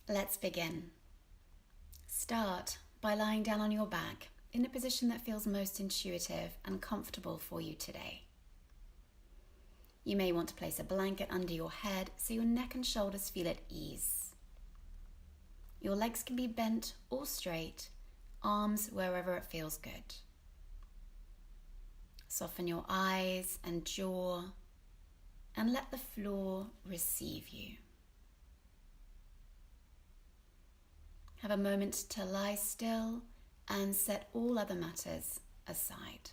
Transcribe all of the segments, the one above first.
Let's begin. Start by lying down on your back in a position that feels most intuitive and comfortable for you today. You may want to place a blanket under your head so your neck and shoulders feel at ease. Your legs can be bent or straight, arms wherever it feels good. Soften your eyes and jaw and let the floor receive you. Have a moment to lie still and set all other matters aside.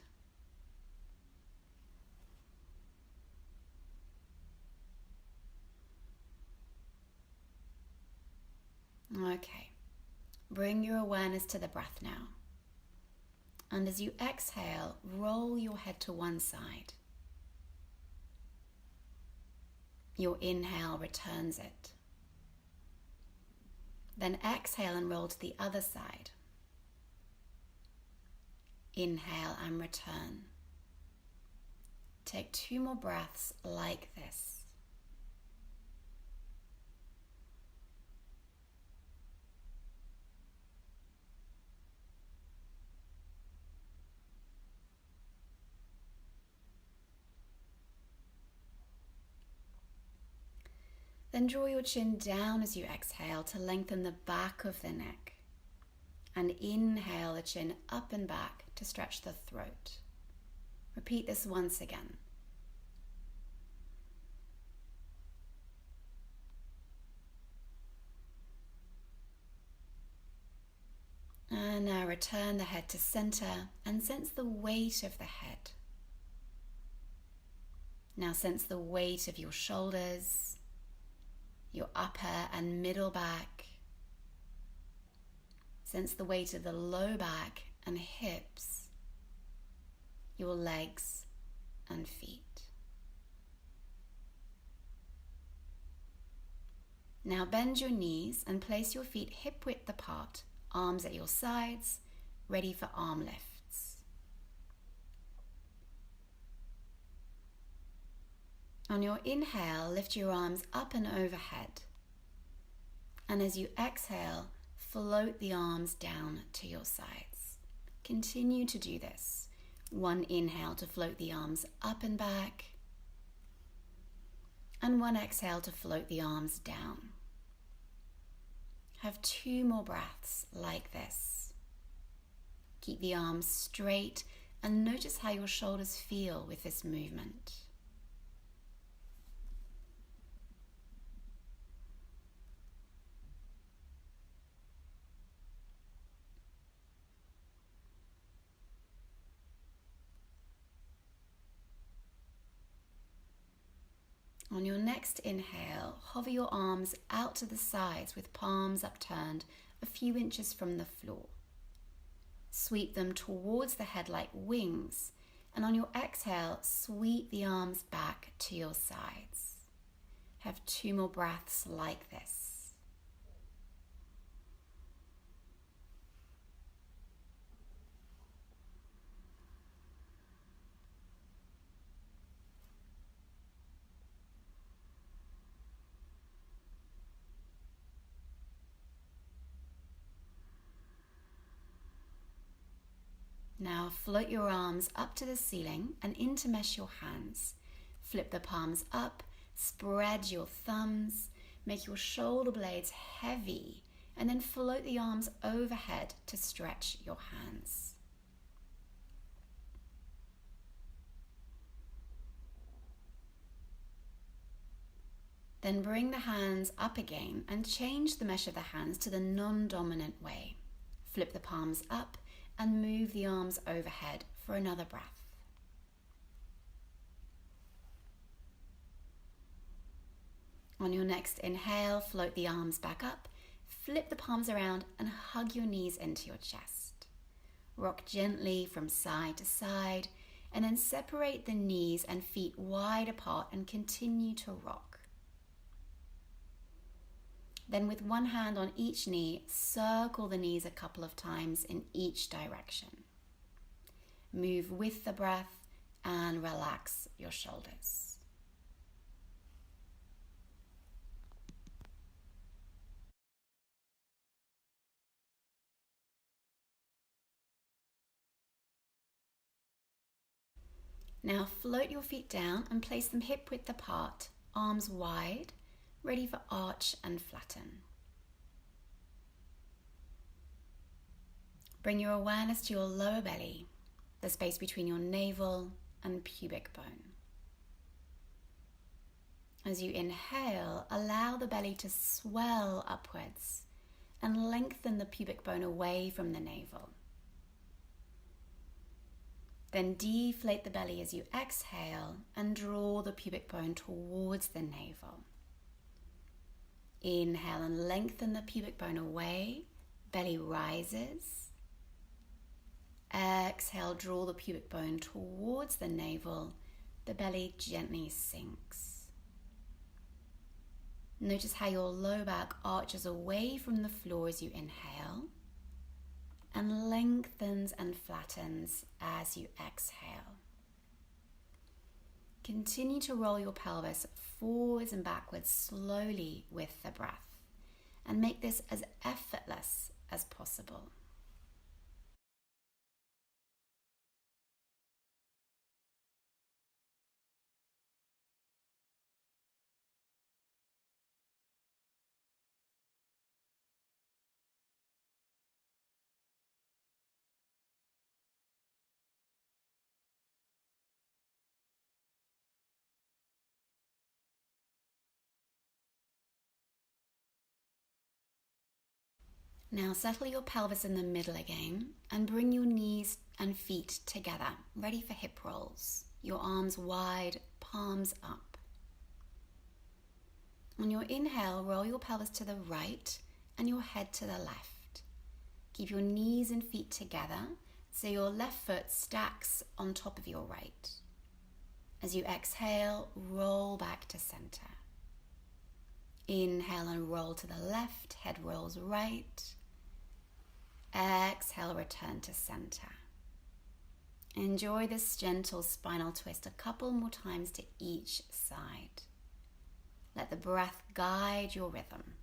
Okay, bring your awareness to the breath now. And as you exhale, roll your head to one side. Your inhale returns it. Then exhale and roll to the other side. Inhale and return. Take 2 more breaths like this. Then draw your chin down as you exhale to lengthen the back of the neck. And inhale the chin up and back to stretch the throat. Repeat this once again. And now return the head to center and sense the weight of the head. Now sense the weight of your shoulders, your upper and middle back. Sense the weight of the low back and hips, your legs and feet. Now bend your knees and place your feet hip width apart, arms at your sides, ready for arm lifts. On your inhale, lift your arms up and overhead. And as you exhale, float the arms down to your sides. Continue to do this. 1 inhale to float the arms up and back. And 1 exhale to float the arms down. Have 2 more breaths like this. Keep the arms straight and notice how your shoulders feel with this movement. On your next inhale, hover your arms out to the sides with palms upturned a few inches from the floor. Sweep them towards the head like wings, and on your exhale, sweep the arms back to your sides. Have 2 more breaths like this. Now float your arms up to the ceiling and intermesh your hands. Flip the palms up, spread your thumbs, make your shoulder blades heavy, and then float the arms overhead to stretch your hands. Then bring the hands up again and change the mesh of the hands to the non-dominant way. Flip the palms up and move the arms overhead for another breath. On your next inhale, float the arms back up, flip the palms around and hug your knees into your chest. Rock gently from side to side and then separate the knees and feet wide apart and continue to rock. Then with 1 hand on each knee, circle the knees a couple of times in each direction. Move with the breath and relax your shoulders. Now float your feet down and place them hip width apart, arms wide, ready for arch and flatten. Bring your awareness to your lower belly, the space between your navel and pubic bone. As you inhale, allow the belly to swell upwards and lengthen the pubic bone away from the navel. Then deflate the belly as you exhale and draw the pubic bone towards the navel. Inhale and lengthen the pubic bone away, belly rises. Exhale, draw the pubic bone towards the navel, the belly gently sinks. Notice how your low back arches away from the floor as you inhale and lengthens and flattens as you exhale. Continue to roll your pelvis forwards and backwards slowly with the breath and make this as effortless as possible. Now settle your pelvis in the middle again and bring your knees and feet together, ready for hip rolls. Your arms wide, palms up. On your inhale, roll your pelvis to the right and your head to the left. Keep your knees and feet together so your left foot stacks on top of your right. As you exhale, roll back to center. Inhale and roll to the left, head rolls right. Exhale, return to center. Enjoy this gentle spinal twist a couple more times to each side. Let the breath guide your rhythm.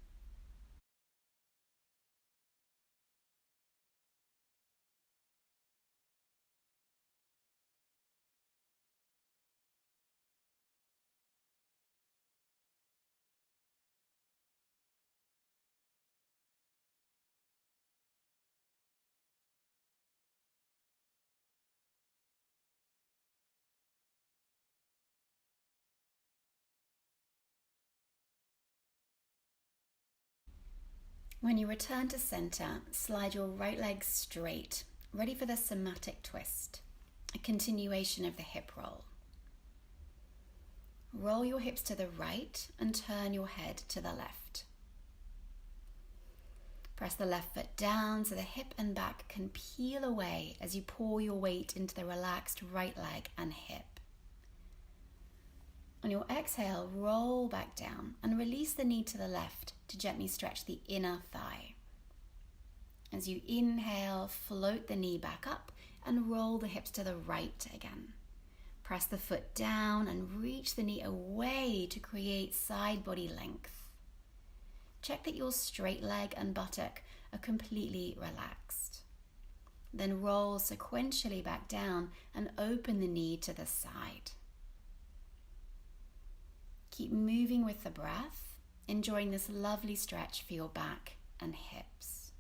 When you return to center, slide your right leg straight, ready for the Somatic Twist, a continuation of the hip roll. Roll your hips to the right and turn your head to the left. Press the left foot down so the hip and back can peel away as you pour your weight into the relaxed right leg and hip. On your exhale, roll back down and release the knee to the left to gently stretch the inner thigh. As you inhale, float the knee back up and roll the hips to the right again. Press the foot down and reach the knee away to create side body length. Check that your straight leg and buttock are completely relaxed. Then roll sequentially back down and open the knee to the side. Keep moving with the breath, enjoying this lovely stretch for your back and hips.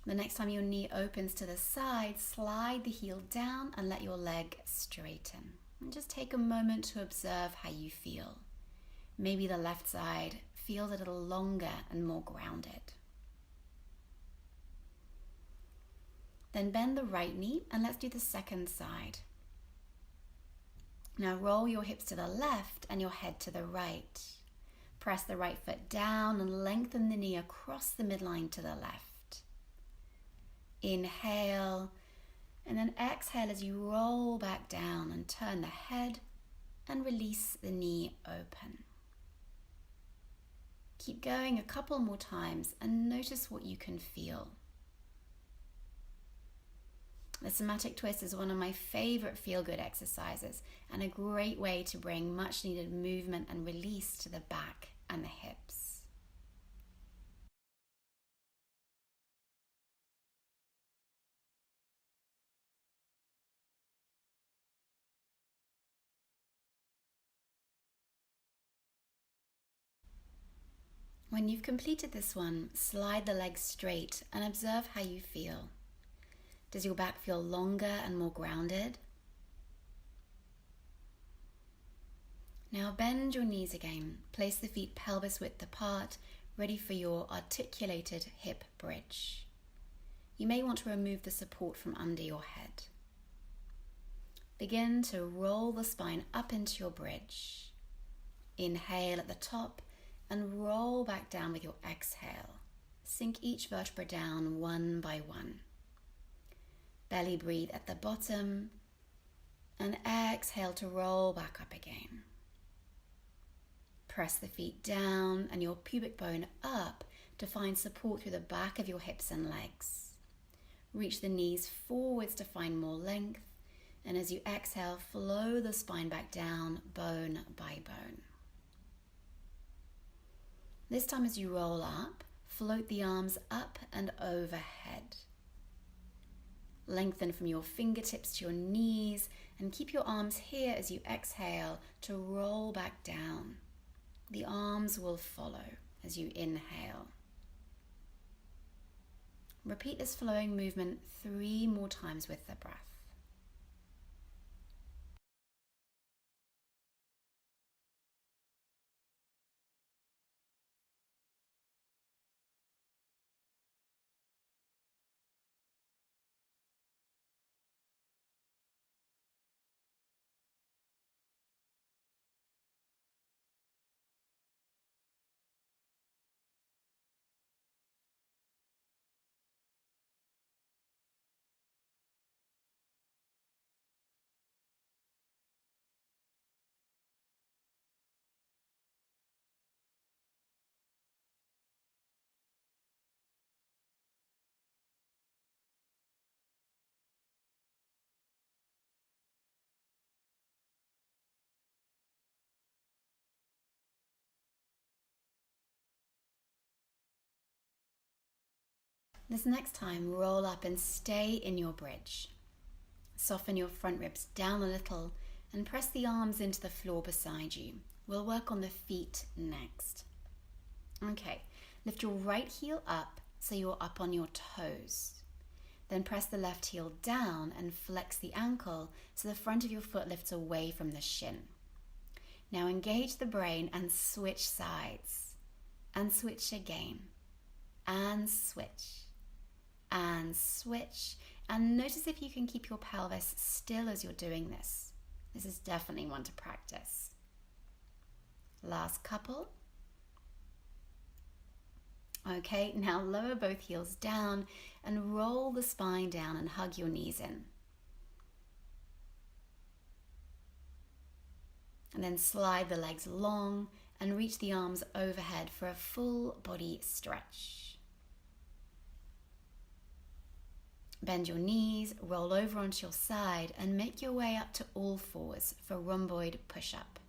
The next time your knee opens to the side, slide the heel down and let your leg straighten. And just take a moment to observe how you feel. Maybe the left side feels a little longer and more grounded. Then bend the right knee and let's do the second side. Now roll your hips to the left and your head to the right. Press the right foot down and lengthen the knee across the midline to the left. Inhale and then exhale as you roll back down and turn the head and release the knee open. Keep going a couple more times and notice what you can feel. The Somatic Twist is one of my favorite feel-good exercises and a great way to bring much needed movement and release to the back and the hips. When you've completed this one, slide the legs straight and observe how you feel. Does your back feel longer and more grounded? Now bend your knees again. Place the feet pelvis width apart, ready for your articulated hip bridge. You may want to remove the support from under your head. Begin to roll the spine up into your bridge. Inhale at the top and roll back down with your exhale. Sink each vertebra down one by one. Belly breathe at the bottom and exhale to roll back up again. Press the feet down and your pubic bone up to find support through the back of your hips and legs. Reach the knees forwards to find more length, and as you exhale, flow the spine back down, bone by bone. This time as you roll up, float the arms up and overhead. Lengthen from your fingertips to your knees and keep your arms here as you exhale to roll back down. The arms will follow as you inhale. Repeat this flowing movement 3 more times with the breath. This next time, roll up and stay in your bridge. Soften your front ribs down a little and press the arms into the floor beside you. We'll work on the feet next. Okay, lift your right heel up so you're up on your toes. Then press the left heel down and flex the ankle so the front of your foot lifts away from the shin. Now engage the brain and switch sides. And switch again. And switch. And switch, and notice if you can keep your pelvis still as you're doing this. This is definitely one to practice. Last couple. Okay, now lower both heels down and roll the spine down and hug your knees in. And then slide the legs long and reach the arms overhead for a full body stretch. Bend your knees, roll over onto your side and make your way up to all fours for Rhomboid Push Up.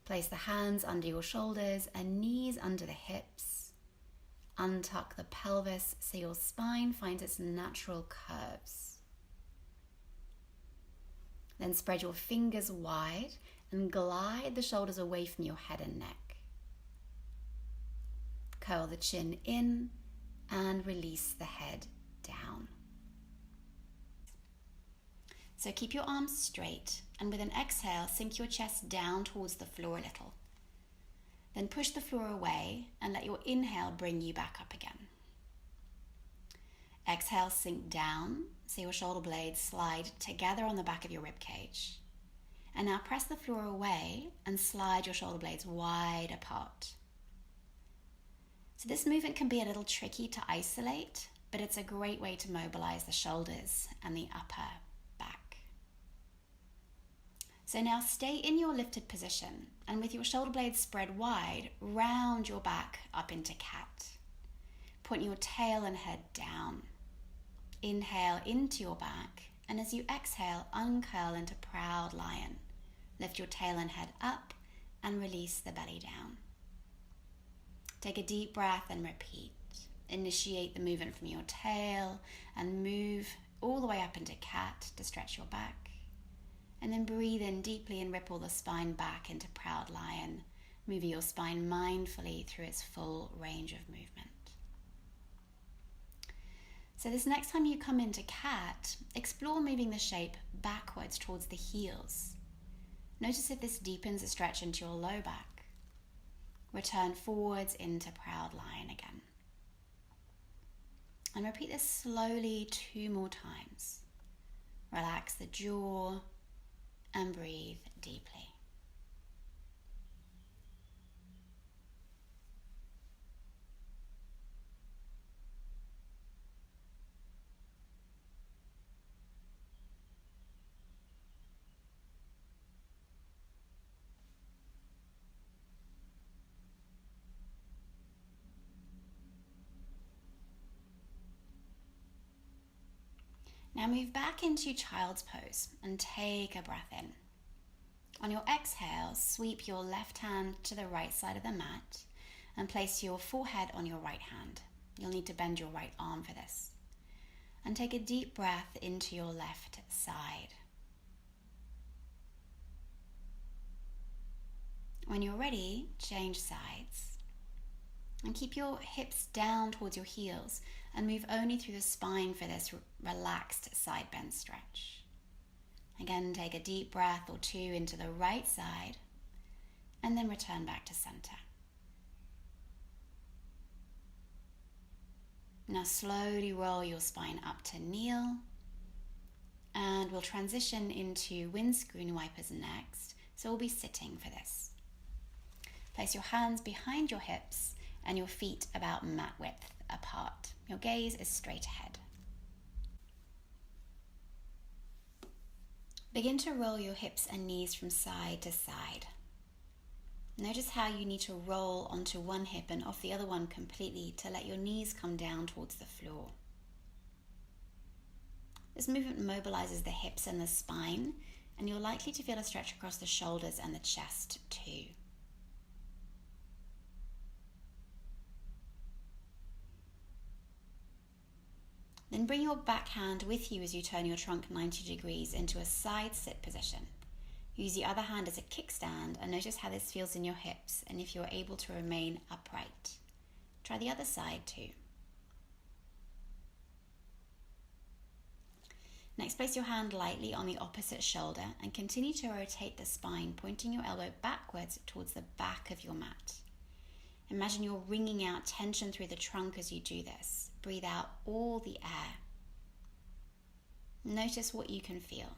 Place the hands under your shoulders and knees under the hips. Untuck the pelvis so your spine finds its natural curves. Then spread your fingers wide and glide the shoulders away from your head and neck. Curl the chin in and release the head down. So keep your arms straight and with an exhale, sink your chest down towards the floor a little. Then push the floor away and let your inhale bring you back up again. Exhale, sink down so your shoulder blades slide together on the back of your rib cage. And now press the floor away and slide your shoulder blades wide apart. So this movement can be a little tricky to isolate, but it's a great way to mobilize the shoulders and the upper back. So now stay in your lifted position and with your shoulder blades spread wide, round your back up into cat. Point your tail and head down. Inhale into your back, and as you exhale, uncurl into proud lion. Lift your tail and head up and release the belly down. Take a deep breath and repeat. Initiate the movement from your tail and move all the way up into cat to stretch your back. And then breathe in deeply and ripple the spine back into proud lion, moving your spine mindfully through its full range of movement. So this next time you come into cat, explore moving the shape backwards towards the heels. Notice if this deepens a stretch into your low back. Return forwards into proud lion again. And repeat this slowly 2 more times. Relax the jaw and breathe deeply. Now move back into child's pose and take a breath in. On your exhale, sweep your left hand to the right side of the mat and place your forehead on your right hand. You'll need to bend your right arm for this. And take a deep breath into your left side. When you're ready, change sides. And keep your hips down towards your heels and move only through the spine for this relaxed side bend stretch. Again, take a deep breath or 2 into the right side and then return back to center. Now slowly roll your spine up to kneel, and we'll transition into Windscreen Wipers next, so we'll be sitting for this. Place your hands behind your hips and your feet about mat width apart. Your gaze is straight ahead. Begin to roll your hips and knees from side to side. Notice how you need to roll onto one hip and off the other one completely to let your knees come down towards the floor. This movement mobilizes the hips and the spine, and you're likely to feel a stretch across the shoulders and the chest too. Then bring your back hand with you as you turn your trunk 90 degrees into a side sit position. Use the other hand as a kickstand and notice how this feels in your hips and if you're able to remain upright. Try the other side too. Next, place your hand lightly on the opposite shoulder and continue to rotate the spine, pointing your elbow backwards towards the back of your mat. Imagine you're wringing out tension through the trunk as you do this. Breathe out all the air. Notice what you can feel.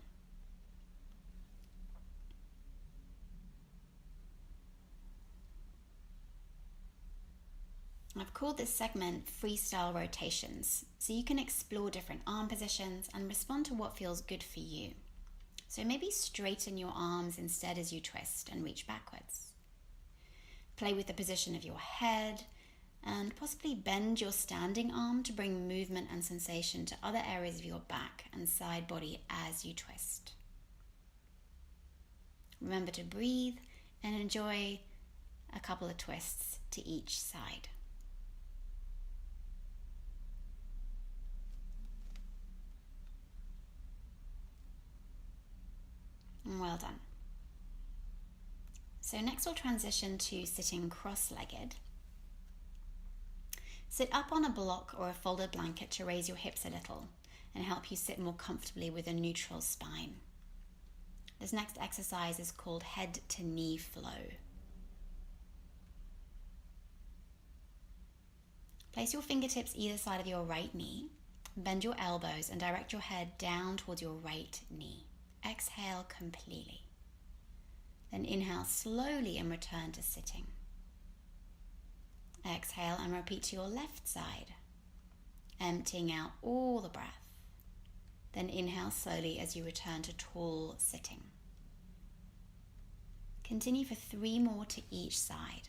I've called this segment Freesyle Rotations, so you can explore different arm positions and respond to what feels good for you. So maybe straighten your arms instead as you twist and reach backwards. Play with the position of your head and possibly bend your standing arm to bring movement and sensation to other areas of your back and side body as you twist. Remember to breathe and enjoy a couple of twists to each side. Well done. So next we'll transition to sitting cross-legged. Sit up on a block or a folded blanket to raise your hips a little and help you sit more comfortably with a neutral spine. This next exercise is called head to knee flow. Place your fingertips either side of your right knee, bend your elbows and direct your head down towards your right knee. Exhale completely. Then inhale slowly and return to sitting. Exhale and repeat to your left side, emptying out all the breath. Then inhale slowly as you return to tall sitting. Continue for 3 more to each side.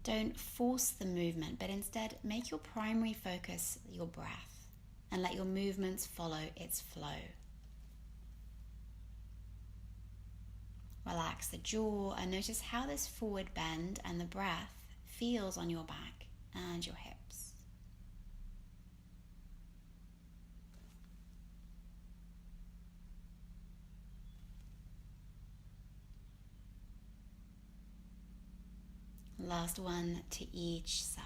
Don't force the movement, but instead make your primary focus your breath and let your movements follow its flow. Relax the jaw and notice how this forward bend and the breath feels on your back and your hips. Last one to each side.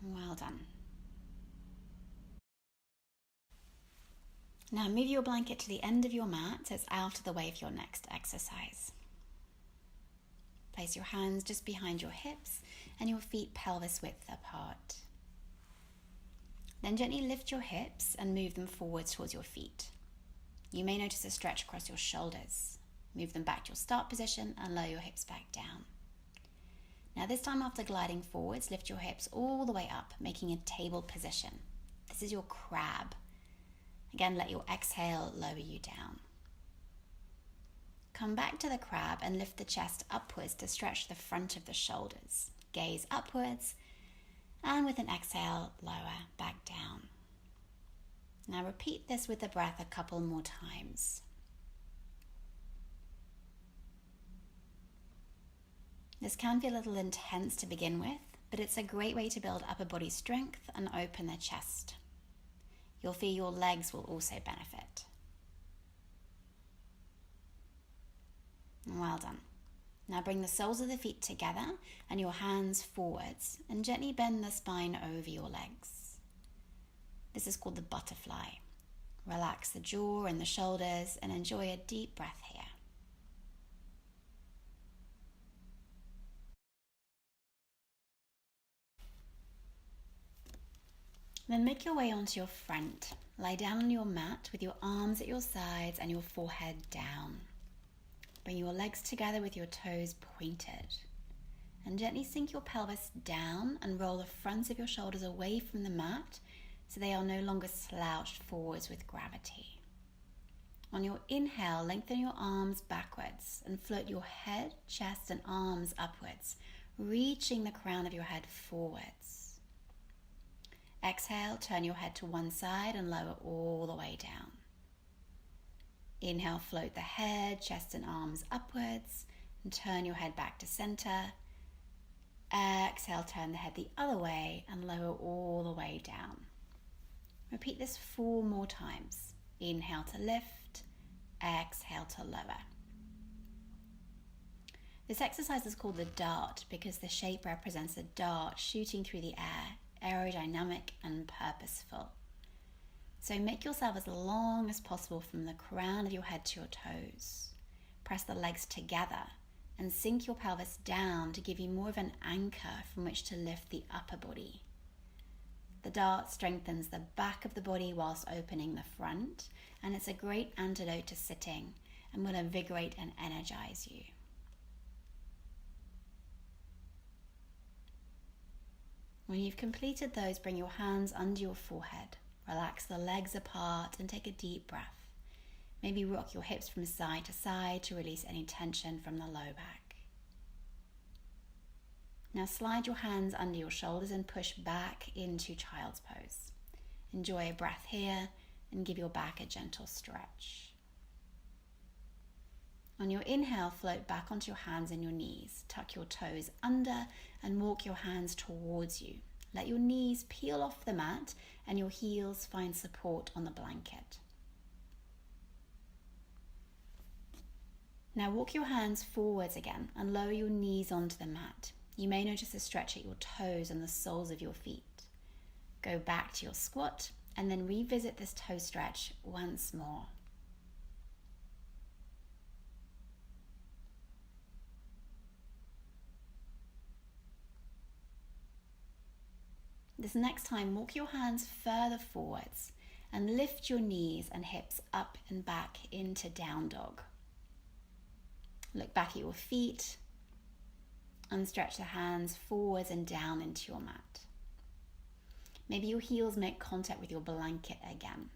Well done. Now move your blanket to the end of your mat so it's out of the way of your next exercise. Place your hands just behind your hips and your feet pelvis width apart. Then gently lift your hips and move them forwards towards your feet. You may notice a stretch across your shoulders. Move them back to your start position and lower your hips back down. Now this time, after gliding forwards, lift your hips all the way up, making a table position. This is your crab. Again, let your exhale lower you down. Come back to the crab and lift the chest upwards to stretch the front of the shoulders. Gaze upwards, and with an exhale, lower back down. Now repeat this with the breath a couple more times. This can feel a little intense to begin with, but it's a great way to build upper body strength and open the chest. You'll feel your legs will also benefit. Well done. Now bring the soles of the feet together and your hands forwards and gently bend the spine over your legs. This is called the butterfly. Relax the jaw and the shoulders and enjoy a deep breath here. Then make your way onto your front. Lie down on your mat with your arms at your sides and your forehead down. Bring your legs together with your toes pointed. And gently sink your pelvis down and roll the fronts of your shoulders away from the mat so they are no longer slouched forwards with gravity. On your inhale, lengthen your arms backwards and float your head, chest, and arms upwards, reaching the crown of your head forwards. Exhale, turn your head to one side and lower all the way down. Inhale, float the head, chest, and arms upwards and turn your head back to center. Exhale, turn the head the other way and lower all the way down. Repeat this 4 more times. Inhale to lift, exhale to lower. This exercise is called the dart because the shape represents a dart shooting through the air, aerodynamic and purposeful. So make yourself as long as possible from the crown of your head to your toes. Press the legs together and sink your pelvis down to give you more of an anchor from which to lift the upper body. The dart strengthens the back of the body whilst opening the front, and it's a great antidote to sitting and will invigorate and energize you. When you've completed those, bring your hands under your forehead. Relax the legs apart and take a deep breath. Maybe rock your hips from side to side to release any tension from the low back. Now slide your hands under your shoulders and push back into child's pose. Enjoy a breath here and give your back a gentle stretch. On your inhale, float back onto your hands and your knees. Tuck your toes under and walk your hands towards you. Let your knees peel off the mat and your heels find support on the blanket. Now walk your hands forwards again and lower your knees onto the mat. You may notice a stretch at your toes and the soles of your feet. Go back to your squat and then revisit this toe stretch once more. This next time, walk your hands further forwards and lift your knees and hips up and back into down dog. Look back at your feet And stretch the hands forwards and down into your mat. Maybe your heels make contact with your blanket again.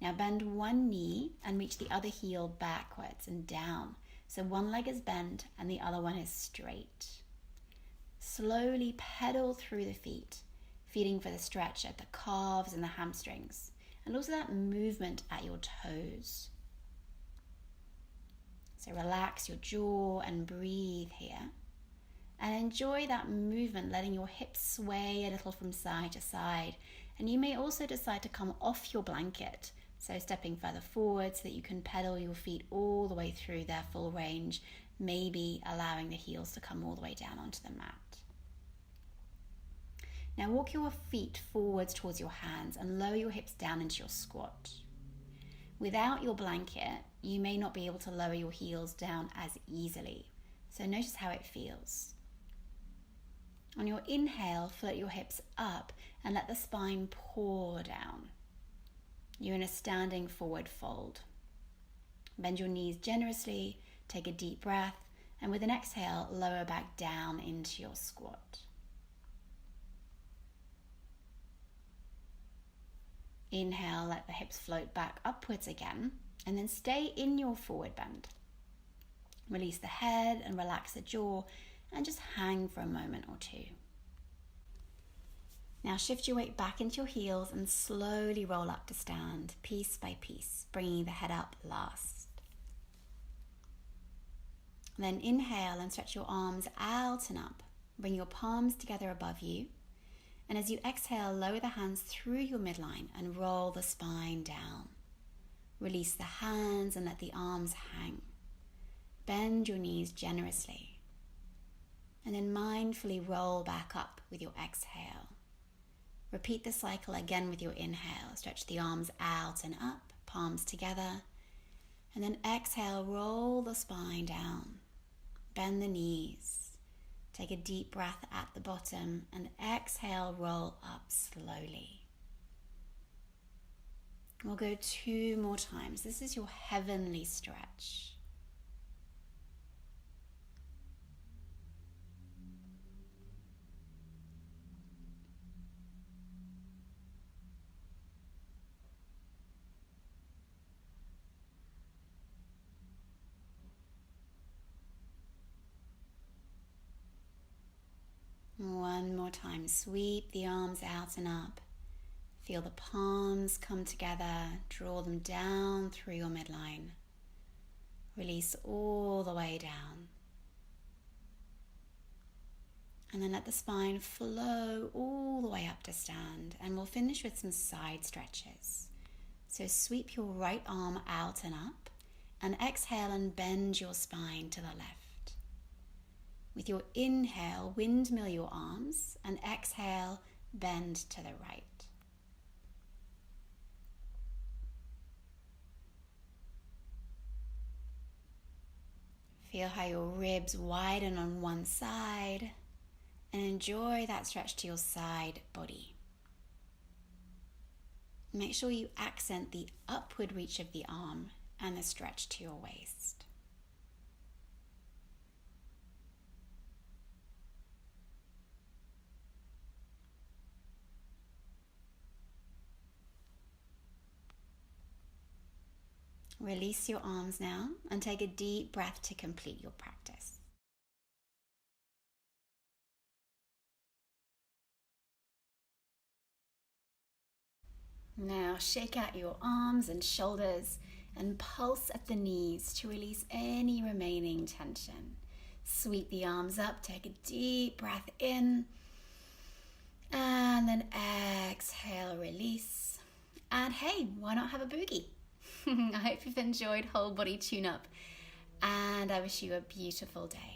Now bend one knee and reach the other heel backwards and down. So one leg is bent and the other one is straight. Slowly pedal through the feet, feeling for the stretch at the calves and the hamstrings, and also that movement at your toes. So relax your jaw and breathe here. And enjoy that movement, letting your hips sway a little from side to side. And you may also decide to come off your blanket, so stepping further forward so that you can pedal your feet all the way through their full range, maybe allowing the heels to come all the way down onto the mat. Now walk your feet forwards towards your hands and lower your hips down into your squat. Without your blanket, you may not be able to lower your heels down as easily, so notice how it feels. On your inhale, float your hips up and let the spine pour down. You're in a standing forward fold. Bend your knees generously, take a deep breath, and with an exhale, lower back down into your squat. Inhale, let the hips float back upwards again, and then stay in your forward bend. Release the head and relax the jaw, and just hang for a moment or two. Now shift your weight back into your heels and slowly roll up to stand, piece by piece, bringing the head up last. Then inhale and stretch your arms out and up. Bring your palms together above you. And as you exhale, lower the hands through your midline and roll the spine down. Release the hands and let the arms hang. Bend your knees generously. And then mindfully roll back up with your exhale. Repeat the cycle again with your inhale. Stretch the arms out and up, palms together. And then exhale, roll the spine down. Bend the knees. Take a deep breath at the bottom and exhale, roll up slowly. We'll go 2 more times. This is your heavenly stretch. One more time, sweep the arms out and up. Feel the palms come together, draw them down through your midline. Release all the way down. And then let the spine flow all the way up to stand. And we'll finish with some side stretches. So sweep your right arm out and up, and exhale and bend your spine to the left. With your inhale, windmill your arms, and exhale, bend to the right. Feel how your ribs widen on one side, and enjoy that stretch to your side body. Make sure you accent the upward reach of the arm and the stretch to your waist. Release your arms now and take a deep breath to complete your practice. Now shake out your arms and shoulders and pulse at the knees to release any remaining tension. Sweep the arms up, take a deep breath in, and then exhale, release. And hey, why not have a boogie? I hope you've enjoyed Whole Body Tune Up, and I wish you a beautiful day.